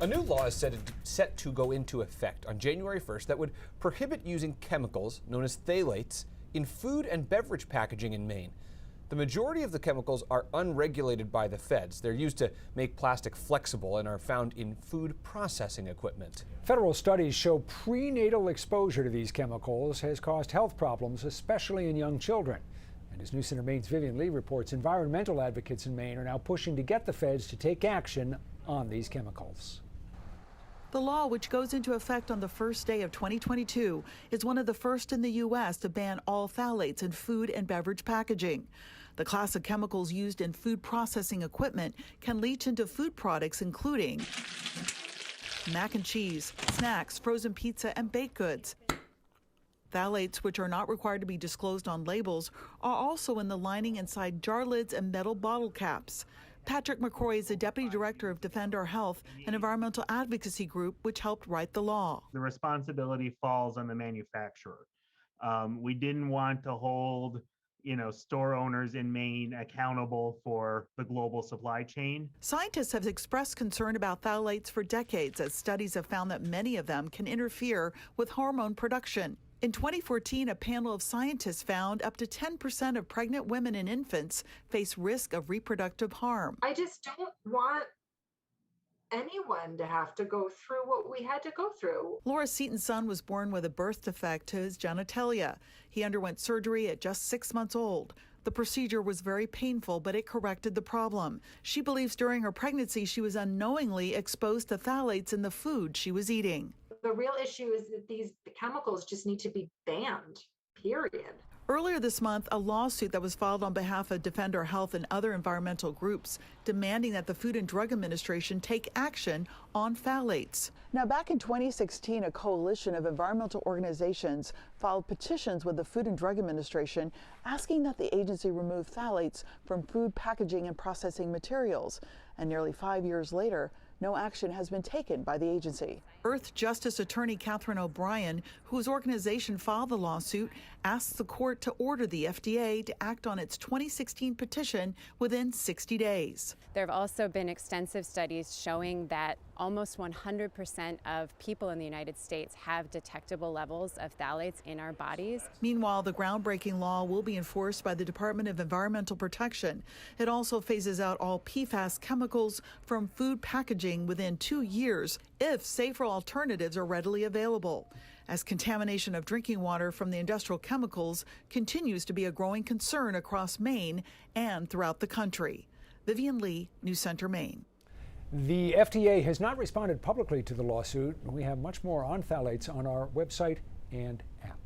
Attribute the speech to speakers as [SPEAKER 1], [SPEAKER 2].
[SPEAKER 1] A new law is set to go into effect on January 1st that would prohibit using chemicals known as phthalates in food and beverage packaging in Maine. The majority of the chemicals are unregulated by the feds. They're used to make plastic flexible and are found in food processing equipment.
[SPEAKER 2] Federal studies show prenatal exposure to these chemicals has caused health problems, especially in young children. And as News Center Maine's Vivian Lee reports, environmental advocates in Maine are now pushing to get the feds to take action on these chemicals.
[SPEAKER 3] The law, which goes into effect on the first day of 2022, is one of the first in the U.S. to ban all phthalates in food and beverage packaging. The class of chemicals used in food processing equipment can leach into food products including mac and cheese, snacks, frozen pizza, and baked goods. Phthalates, which are not required to be disclosed on labels, are also in the lining inside jar lids and metal bottle caps. Patrick McCrory is the Deputy Director of Defend Our Health, an environmental advocacy group which helped write the law.
[SPEAKER 4] The responsibility falls on the manufacturer. We didn't want to hold, store owners in Maine accountable for the global supply chain.
[SPEAKER 3] Scientists have expressed concern about phthalates for decades, as studies have found that many of them can interfere with hormone production. In 2014, a panel of scientists found up to 10% of pregnant women and infants face risk of reproductive harm.
[SPEAKER 5] I just don't want anyone to have to go through what we had to go through.
[SPEAKER 3] Laura Seaton's son was born with a birth defect to his genitalia. He underwent surgery at just 6 months old. The procedure was very painful, but it corrected the problem. She believes during her pregnancy she was unknowingly exposed to phthalates in the food she was eating.
[SPEAKER 5] The real issue is that these chemicals just need to be banned, period.
[SPEAKER 3] Earlier this month, a lawsuit that was filed on behalf of Defend Our Health and other environmental groups demanding that the Food and Drug Administration take action on phthalates. Now, back in 2016, a coalition of environmental organizations filed petitions with the Food and Drug Administration asking that the agency remove phthalates from food packaging and processing materials. And nearly 5 years later, no action has been taken by the agency. Earth Justice Attorney Catherine O'Brien, whose organization filed the lawsuit, asked the court to order the FDA to act on its 2016 petition within 60 days.
[SPEAKER 6] There have also been extensive studies showing that almost 100% of people in the United States have detectable levels of phthalates in our bodies.
[SPEAKER 3] Meanwhile, the groundbreaking law will be enforced by the Department of Environmental Protection. It also phases out all PFAS chemicals from food packaging within 2 years if safer alternatives are readily available, as contamination of drinking water from the industrial chemicals continues to be a growing concern across Maine and throughout the country. Vivian Lee, News Center, Maine.
[SPEAKER 2] The FDA has not responded publicly to the lawsuit. We have much more on phthalates on our website and app.